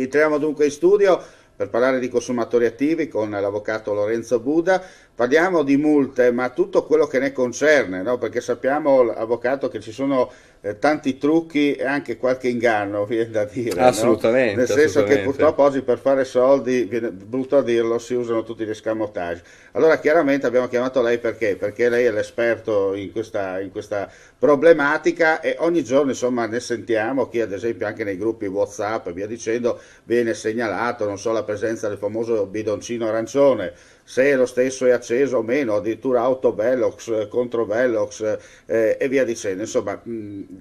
Rientriamo dunque in studio per parlare di consumatori attivi con l'avvocato Lorenzo Buda. Parliamo di multe, ma tutto quello che ne concerne, no? Perché sappiamo, avvocato, che ci sono tanti trucchi e anche qualche inganno, viene da dire, no? Nel Assolutamente, senso che assolutamente. purtroppo oggi per fare soldi, viene brutto a dirlo, si usano tutti gli escamotage. Allora chiaramente abbiamo chiamato lei perché? Perché lei è l'esperto in questa problematica e ogni giorno insomma ne sentiamo, chi ad esempio anche nei gruppi WhatsApp e via dicendo viene segnalato, non so, la presenza del famoso bidoncino arancione, se lo stesso è acceso o meno, addirittura autovelox, controvelox e via dicendo. Insomma,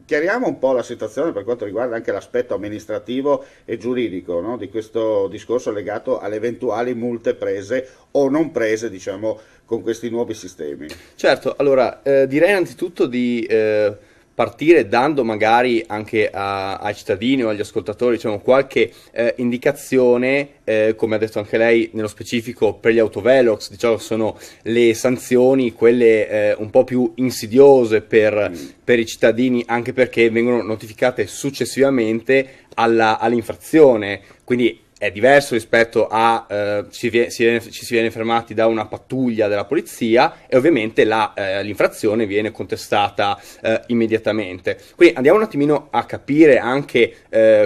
chiariamo un po' la situazione per quanto riguarda anche l'aspetto amministrativo e giuridico, no, di questo discorso legato alle eventuali multe prese o non prese, diciamo, con questi nuovi sistemi. Certo, allora direi innanzitutto di partire dando magari anche ai cittadini o agli ascoltatori, diciamo, qualche indicazione, come ha detto anche lei, nello specifico per gli autovelox, diciamo, sono le sanzioni, quelle un po' più insidiose Mm. per i cittadini, anche perché vengono notificate successivamente all'infrazione, quindi è diverso rispetto a ci si viene fermati da una pattuglia della polizia e ovviamente l'infrazione viene contestata immediatamente. Quindi andiamo un attimino a capire anche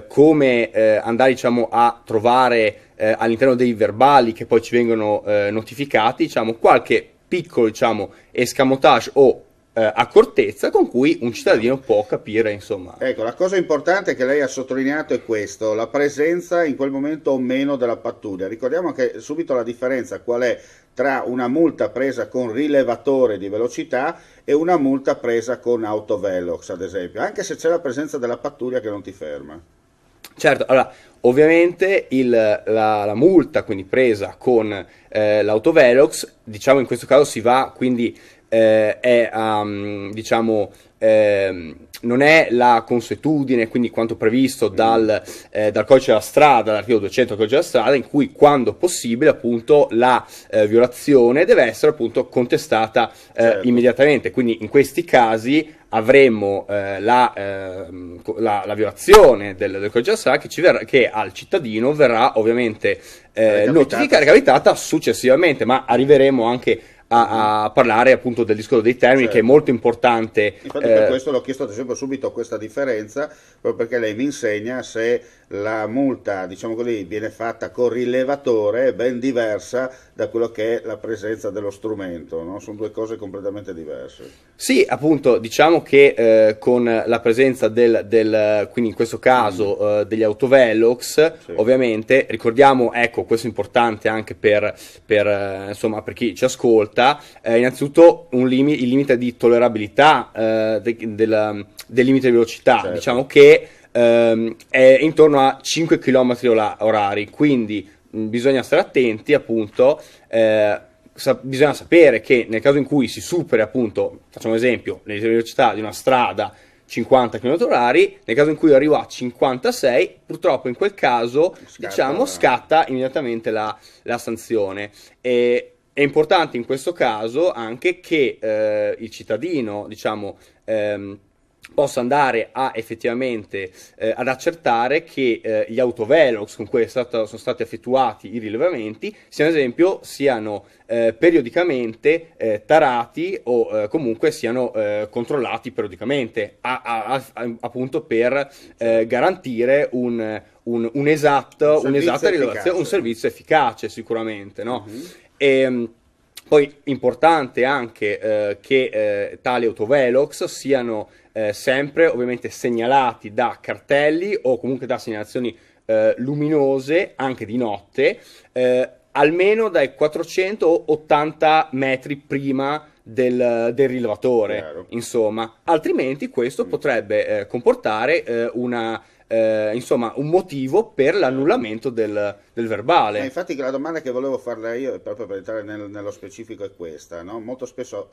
come andare, diciamo, a trovare all'interno dei verbali che poi ci vengono notificati, diciamo, qualche piccolo, diciamo, escamotage o accortezza con cui un cittadino può capire, insomma. Ecco, la cosa importante che lei ha sottolineato è questo, la presenza in quel momento o meno della pattuglia. Ricordiamo che subito la differenza qual è tra una multa presa con rilevatore di velocità e una multa presa con autovelox, ad esempio, anche se c'è la presenza della pattuglia che non ti ferma. Certo, allora, ovviamente la multa, quindi presa con l'autovelox, diciamo in questo caso si va, quindi diciamo, non è la consuetudine, quindi quanto previsto Mm, dal codice della strada, dall'articolo 200 del codice della strada, in cui quando possibile appunto la violazione deve essere appunto contestata certo. immediatamente, quindi in questi casi avremmo la violazione del codice della strada che al cittadino verrà ovviamente Recapitata, recapitata successivamente, ma arriveremo anche mhm, a parlare appunto del discorso dei termini che è certo. molto importante. Infatti per questo l'ho chiesto ad esempio subito questa differenza, proprio perché lei mi insegna se la multa, diciamo così, viene fatta con rilevatore, è ben diversa da quello che è la presenza dello strumento, no? Sono due cose completamente diverse. Sì, appunto, diciamo che con la presenza quindi in questo Mm, caso degli autovelox, sì, ovviamente, ricordiamo, ecco, questo è importante anche insomma, per chi ci ascolta, innanzitutto il limite di tollerabilità del limite di velocità, diciamo certo. che è intorno a 5 km orari, quindi bisogna stare attenti, appunto, bisogna sapere che nel caso in cui si superi, appunto, facciamo un esempio, le velocità di una strada 50 km orari, nel caso in cui arriva a 56, purtroppo in quel caso, Scatta diciamo, la... scatta immediatamente la sanzione. È importante in questo caso anche che il cittadino, diciamo, possa andare a effettivamente ad accertare che gli autovelox con cui sono stati effettuati i rilevamenti, siano, ad esempio, siano periodicamente tarati o comunque siano controllati periodicamente, appunto per garantire un un'esatta servizio rilevazione, un efficace. servizio efficace sicuramente, no? Mhm. E, poi importante anche che tali autovelox siano sempre ovviamente segnalati da cartelli o comunque da segnalazioni luminose anche di notte, almeno dai 480 metri prima del rilevatore, Chiaro. insomma, altrimenti questo Mm, potrebbe comportare insomma, un motivo per certo. l'annullamento del verbale. Infatti la domanda che volevo farle io, proprio per entrare nello specifico, è questa, no? Molto spesso,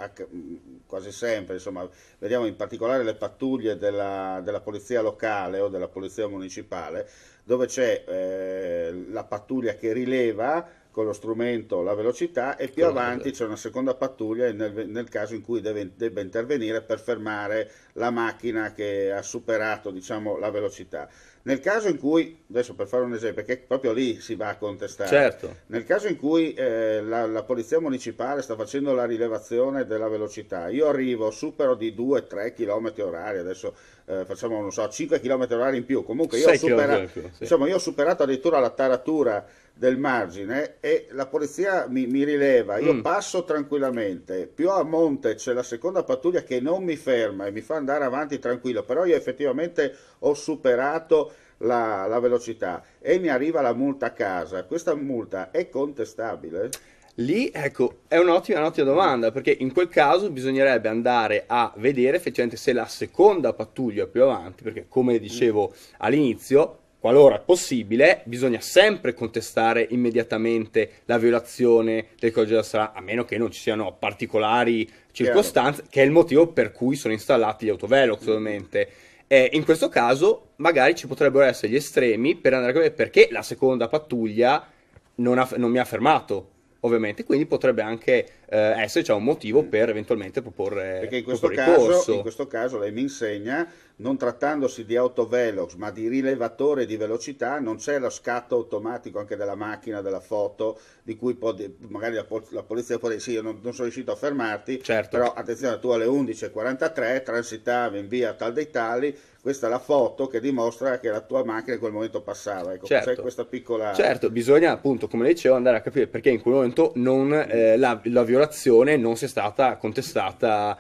quasi sempre, insomma, vediamo in particolare le pattuglie della polizia locale o della polizia municipale, dove c'è la pattuglia che rileva con lo strumento la velocità e più avanti c'è una seconda pattuglia nel caso in cui debba intervenire per fermare la macchina che ha superato, diciamo, la velocità. Nel caso in cui, adesso per fare un esempio, perché proprio lì si va a contestare, certo. nel caso in cui la polizia municipale sta facendo la rilevazione della velocità, io arrivo, supero di 2-3 km orari, adesso facciamo, non so, 5 km orari in più, comunque io ho 6 km superato, in più, sì. insomma, io ho superato addirittura la taratura del margine e la polizia mi rileva, io passo tranquillamente, più a monte c'è la seconda pattuglia che non mi ferma e mi fa andare avanti tranquillo, però io effettivamente ho superato la velocità e mi arriva la multa a casa. Questa multa è contestabile? Lì, ecco, è un'ottima domanda, perché in quel caso bisognerebbe andare a vedere effettivamente se la seconda pattuglia è più avanti, perché come dicevo all'inizio, qualora possibile, bisogna sempre contestare immediatamente la violazione del codice della strada, a meno che non ci siano particolari circostanze, che è il motivo per cui sono installati gli autovelox, ovviamente. In questo caso magari ci potrebbero essere gli estremi per andare a capire perché la seconda pattuglia non mi ha fermato, ovviamente, quindi potrebbe anche esserci un motivo per eventualmente Perché proporre ricorso. in questo caso lei mi insegna, non trattandosi di autovelox ma di rilevatore di velocità, non c'è lo scatto automatico anche della macchina, della foto, di cui magari la polizia può dire sì, io non sono riuscito a fermarti, Certo. però attenzione, tu alle 11:43 transitavi in via tal dei tali, questa è la foto che dimostra che la tua macchina in quel momento passava, ecco, c'è Certo. questa piccola... Certo, bisogna appunto, come le dicevo, andare a capire perché in quel momento la violazione non sia stata contestata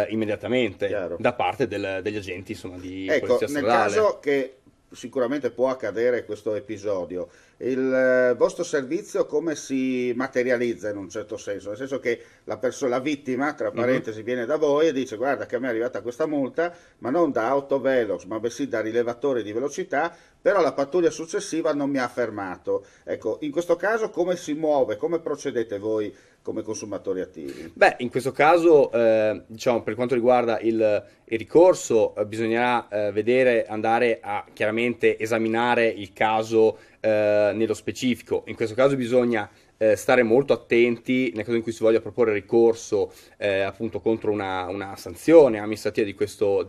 immediatamente Chiaro. da parte degli agenti, insomma, di Ecco, polizia nel stradale. caso che sicuramente può accadere questo episodio, il vostro servizio come si materializza in un certo senso? Nel senso che la vittima, tra parentesi, viene da voi e dice guarda che a me è arrivata questa multa, ma non da autovelox, ma bensì da rilevatore di velocità, però la pattuglia successiva non mi ha fermato. Ecco, in questo caso come si muove, come procedete voi come consumatori attivi? Beh, in questo caso, diciamo, per quanto riguarda il ricorso, bisognerà andare a chiaramente esaminare il caso nello specifico. In questo caso bisogna stare molto attenti nel caso in cui si voglia proporre ricorso appunto contro una sanzione amministrativa di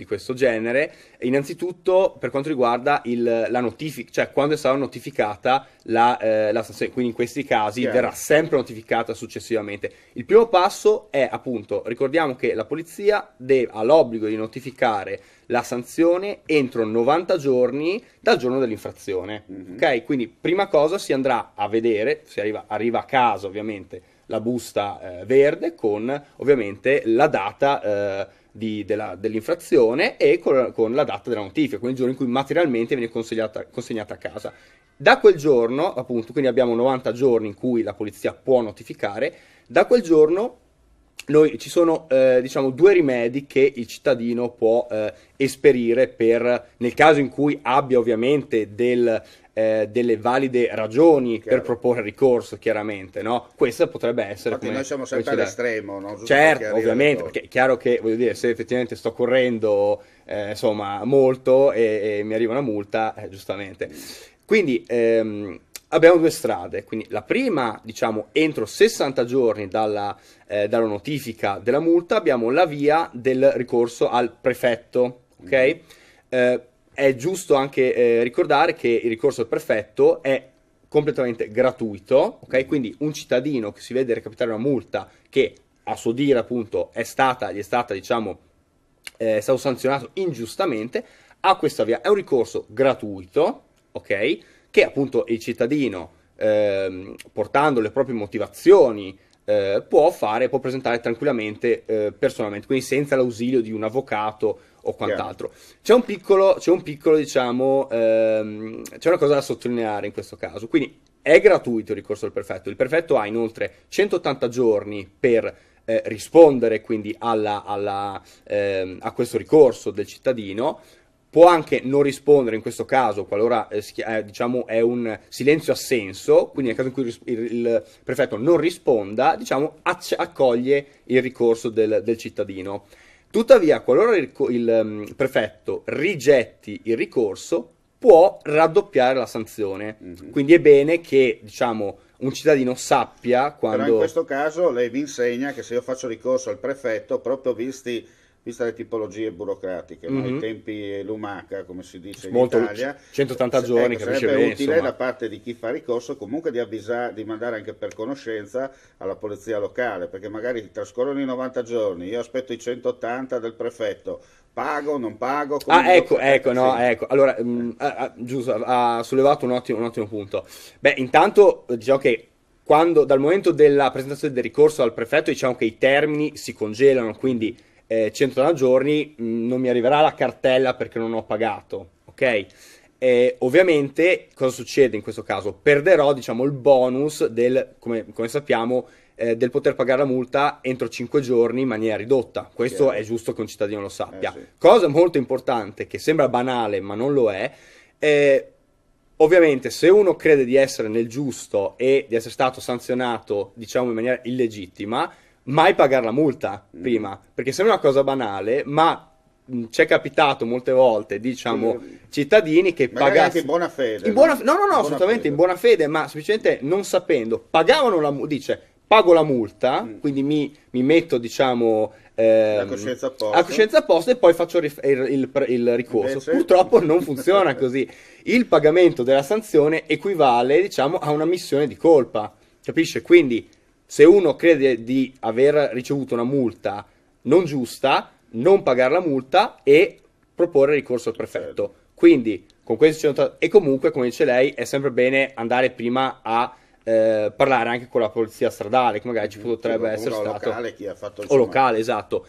questo genere. Innanzitutto per quanto riguarda la notifica, cioè quando è stata notificata la sanzione, quindi in questi casi Chiaro. verrà sempre notificata successivamente. Il primo passo è appunto, ricordiamo che la polizia ha l'obbligo di notificare la sanzione entro 90 giorni dal giorno dell'infrazione. Ok? Quindi prima cosa si andrà a vedere, si arriva a casa ovviamente la busta verde con ovviamente la data dell'infrazione e con la data della notifica, quindi il giorno in cui materialmente viene consegnata a casa. Da quel giorno, appunto, quindi abbiamo 90 giorni in cui la polizia può notificare, da quel giorno ci sono diciamo due rimedi che il cittadino può esperire nel caso in cui abbia ovviamente delle valide ragioni Chiaro. per proporre ricorso, chiaramente, no? Questa potrebbe essere Infatti noi siamo sempre all'estremo, no? Giusto per certo, chiarire le ovviamente, cose. perché è chiaro che, voglio dire, se effettivamente sto correndo insomma molto e mi arriva una multa, giustamente. Quindi abbiamo due strade, quindi la prima, diciamo, entro 60 giorni dalla notifica della multa abbiamo la via del ricorso al prefetto, ok? È giusto anche ricordare che il ricorso al prefetto è completamente gratuito, ok? Quindi un cittadino che si vede recapitare una multa che a suo dire appunto gli è stata diciamo è stato sanzionato ingiustamente, ha questa via, è un ricorso gratuito, ok? Che appunto il cittadino portando le proprie motivazioni può presentare tranquillamente personalmente, quindi senza l'ausilio di un avvocato o quant'altro. C'è un piccolo diciamo, c'è una cosa da sottolineare in questo caso, quindi è gratuito il ricorso al prefetto, il prefetto ha inoltre 180 giorni per rispondere quindi a questo ricorso del cittadino. Può anche non rispondere in questo caso, qualora diciamo è un silenzio assenso, quindi nel caso in cui il prefetto non risponda, diciamo accoglie il ricorso del cittadino. Tuttavia, qualora il prefetto rigetti il ricorso, può raddoppiare la sanzione. Quindi è bene che, diciamo, un cittadino sappia Però in quando... questo caso lei vi insegna che se io faccio ricorso al prefetto, proprio viste le tipologie burocratiche, no? I tempi lumaca, come si dice in Molto, Italia, 180 giorni, ecco, capisce sarebbe bene, utile insomma. da parte di chi fa ricorso comunque di avvisare, di mandare anche per conoscenza alla polizia locale, perché magari trascorrono i 90 giorni, io aspetto i 180 del prefetto, pago, non pago, come Ah, mi do- ecco, no, sì. ecco. Allora, giusto, ha sollevato un ottimo punto. Beh, intanto, diciamo che dal momento della presentazione del ricorso al prefetto, diciamo che i termini si congelano, quindi 180 giorni non mi arriverà la cartella perché non ho pagato, ok? Ovviamente, cosa succede in questo caso? Perderò, diciamo, il bonus del, come sappiamo, del poter pagare la multa entro 5 giorni in maniera ridotta. Questo Chiaro. è giusto che un cittadino lo sappia. Sì. Cosa molto importante, che sembra banale ma non lo è, ovviamente se uno crede di essere nel giusto e di essere stato sanzionato, diciamo, in maniera illegittima, mai pagare la multa prima, perché sembra una cosa banale, ma ci è capitato molte volte, diciamo, cittadini che Magari anche in pagassero... buona fede. In buona, no? no, no, In buona assolutamente fede. in buona fede, ma semplicemente non sapendo, pagavano la multa, dice, pago la multa, quindi mi metto, diciamo, La coscienza a posto. a coscienza a posto e poi faccio il ricorso. Invece? Purtroppo non funziona così. Il pagamento della sanzione equivale, diciamo, a una missione di colpa, capisce? Quindi, se uno crede di aver ricevuto una multa non giusta, non pagare la multa e proporre ricorso al prefetto. Certo. Quindi, con questi e comunque, come dice lei, è sempre bene andare prima a parlare anche con la polizia stradale, che magari ci potrebbe Sì, essere o stato. locale, chi ha fatto O insomma, locale, esatto.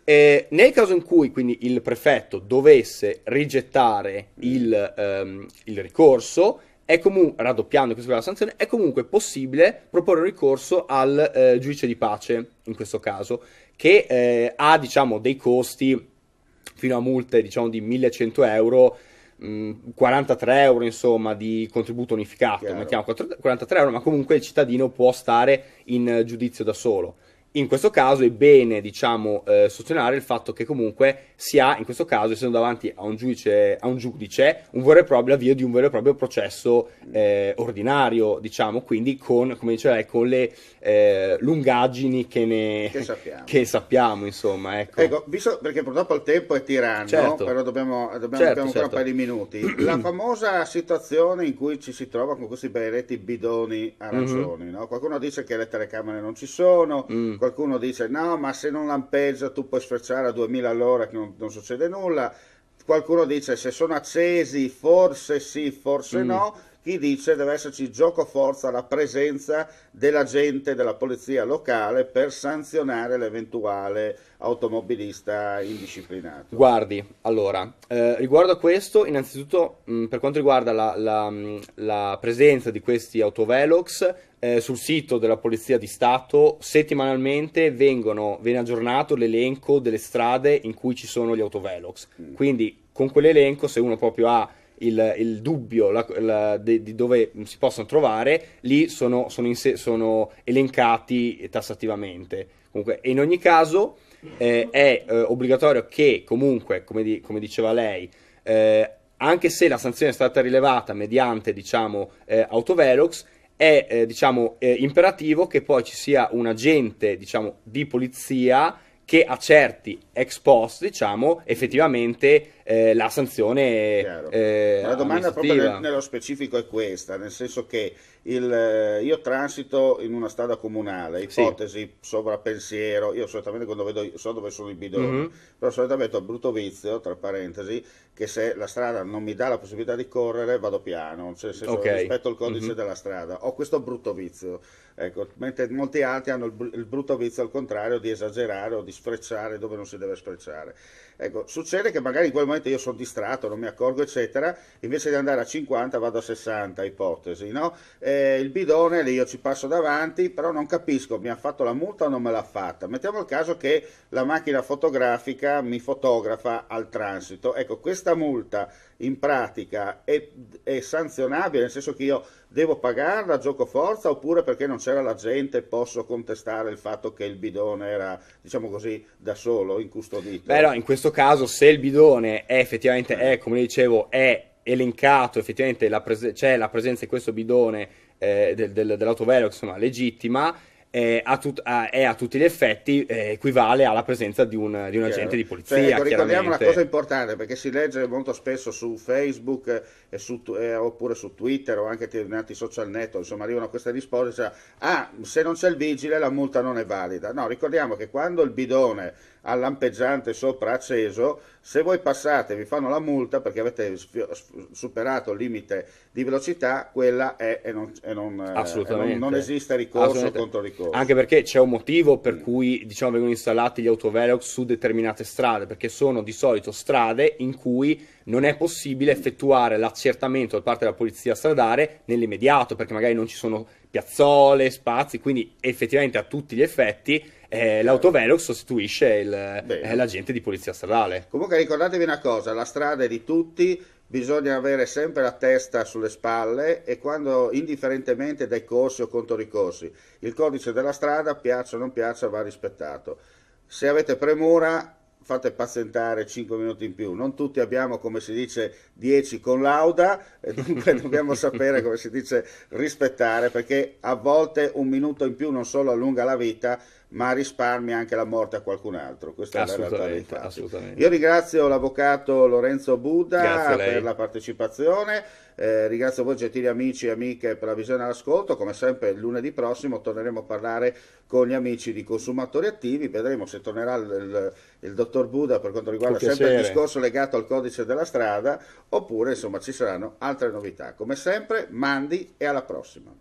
Nel caso in cui quindi il prefetto dovesse rigettare il ricorso, è comunque, raddoppiando questa la sanzione, è comunque possibile proporre un ricorso al giudice di pace, in questo caso, che ha, diciamo, dei costi fino a multe, diciamo, di 1100 euro, 43 euro, insomma, di contributo unificato, Chiaro. mettiamo 43 euro, ma comunque il cittadino può stare in giudizio da solo. In questo caso è bene, diciamo, sottolineare il fatto che comunque si ha, in questo caso, essendo davanti a un giudice, un vero e proprio avvio di un vero e proprio processo ordinario, diciamo, quindi con, come dice lei, con le lungaggini che sappiamo, insomma, ecco. Ecco, visto perché purtroppo il tempo è tiranno, Certo. però abbiamo Certo, ancora un certo. paio di minuti. La famosa situazione in cui ci si trova con questi benedetti bidoni arancioni, no? Qualcuno dice che le telecamere non ci sono, qualcuno dice no, ma se non lampeggia tu puoi sfrecciare a 2000 all'ora che non succede nulla. Qualcuno dice se sono accesi forse sì, forse no. Chi dice deve esserci gioco forza, la presenza dell'agente della polizia locale per sanzionare l'eventuale automobilista indisciplinato. Guardi, allora, riguardo a questo, innanzitutto, per quanto riguarda la presenza di questi autovelox, sul sito della Polizia di Stato settimanalmente viene aggiornato l'elenco delle strade in cui ci sono gli autovelox. Quindi con quell'elenco, se uno proprio ha il dubbio di dove si possono trovare, lì sono elencati tassativamente. Comunque, e in ogni caso è obbligatorio che comunque, come diceva lei, anche se la sanzione è stata rilevata mediante, diciamo, autovelox, è diciamo, imperativo che poi ci sia un agente, diciamo, di polizia che accerti ex post, diciamo, effettivamente la sanzione Chiaro. La domanda proprio amministrativa. nello specifico è questa, nel senso che io transito in una strada comunale, Sì. ipotesi, sovrapensiero, io solitamente quando vedo, so dove sono i bidoni, però solitamente ho il brutto vizio, tra parentesi, che se la strada non mi dà la possibilità di correre vado piano, cioè nel senso Ok. rispetto il codice della strada, ho questo brutto vizio, ecco, mentre molti altri hanno il brutto vizio al contrario di esagerare o di sfrecciare dove non si deve sfrecciare. Ecco, succede che magari in quel momento io sono distratto, non mi accorgo, eccetera, invece di andare a 50 vado a 60, ipotesi, no? Il bidone lì io ci passo davanti, però non capisco, mi ha fatto la multa o non me l'ha fatta. Mettiamo il caso che la macchina fotografica mi fotografa al transito. Ecco, questa multa in pratica è sanzionabile, nel senso che io devo pagarla a gioco forza oppure perché non c'era la gente posso contestare il fatto che il bidone era, diciamo così, da solo, incustodito? Beh, no, in questo caso, se il bidone è effettivamente, come dicevo, è elencato effettivamente c'è la presenza di questo bidone dell'autovelox, insomma, legittima, è a tutti gli effetti equivale alla presenza di un agente Chiaro. di Cioè, polizia, ecco, ricordiamo una cosa chiaramente. importante perché si legge molto spesso su Facebook oppure su Twitter o anche determinati social network, insomma arrivano queste risposte, cioè, ah, se non c'è il vigile la multa non è valida. No, ricordiamo che quando il bidone ha il lampeggiante sopra acceso, se voi passate e vi fanno la multa perché avete superato il limite di velocità, quella è non Assolutamente, esiste ricorso o assolutamente. controricorso. Anche perché c'è un motivo per Mm. cui, diciamo, vengono installati gli autovelox su determinate strade, perché sono di solito strade in cui non è possibile effettuare l'accertamento da parte della polizia stradale nell'immediato, perché magari non ci sono piazzole, spazi, quindi effettivamente a tutti gli effetti Chiaro. l'autovelox sostituisce Bene. l'agente di polizia stradale. Comunque ricordatevi una cosa, la strada è di tutti, bisogna avere sempre la testa sulle spalle e quando indifferentemente dai corsi o controricorsi, il codice della strada, piaccia o non piaccia, va rispettato. Se avete premura, fate pazientare 5 minuti in più. Non tutti abbiamo, come si dice, 10 con lauda, e dunque dobbiamo sapere, come si dice, rispettare, perché a volte un minuto in più non solo allunga la vita, ma risparmia anche la morte a qualcun altro. Questa è la realtà dei Assolutamente, fatti. Io assolutamente. ringrazio l'avvocato Lorenzo Grazie a Buda per lei. la partecipazione, ringrazio voi gentili amici e amiche per la visione e l'ascolto, come sempre lunedì prossimo torneremo a parlare con gli amici di consumatori attivi, vedremo se tornerà il dottor Buda per quanto Con riguarda sempre il piacere. discorso legato al codice della strada, oppure insomma ci saranno altre novità. Come sempre, mandi e alla prossima.